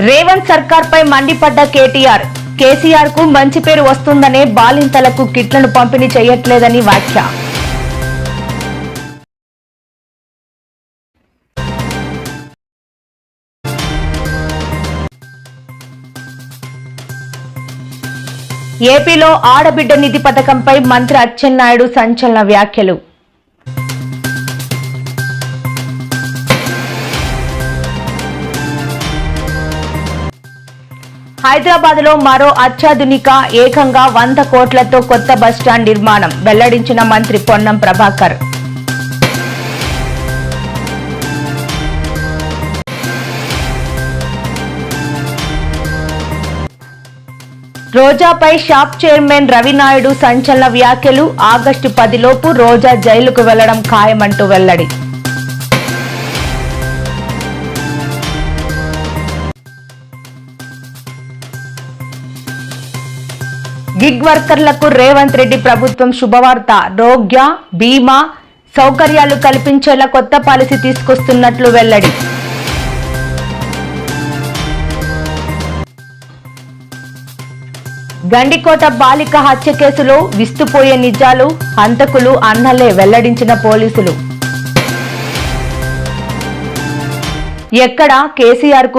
రేవంత్ సర్కార్ పై మండిపడ్డ కేసీఆర్ కు మంచి పేరు వస్తుందనే బాలింతలకు కిట్లను పంపిణీ చేయట్లేదని వ్యాఖ్య. ఏపీలో ఆడబిడ్డ నిధి పథకంపై మంత్రి అచ్చెన్నాయుడు సంచలన వ్యాఖ్యలు. హైదరాబాద్ లో మరో అత్యాధునిక ఏకంగా 100 కోట్లతో కొత్త బస్టాండ్ నిర్మాణం వెల్లడించిన మంత్రి పొన్నం ప్రభాకర్. రోజాపై షాప్ చైర్మన్ రవినాయుడు సంచలన వ్యాఖ్యలు. ఆగస్టు 10 లోపు రోజా జైలుకు వెళ్లడం ఖాయమంటూ వెల్లడి. గిగ్ వర్కర్లకు రేవంత్ రెడ్డి ప్రభుత్వం శుభవార్త. రోగ్య బీమా సౌకర్యాలు కల్పించేలా కొత్త పాలసీ తీసుకొస్తున్నట్లు వెల్లడి. గండికోట బాలిక హత్య కేసులో విస్తుపోయే నిజాలు. హంతకులు అన్నలే వెల్లడించిన పోలీసులు. ఎక్కడ కేసీఆర్ కు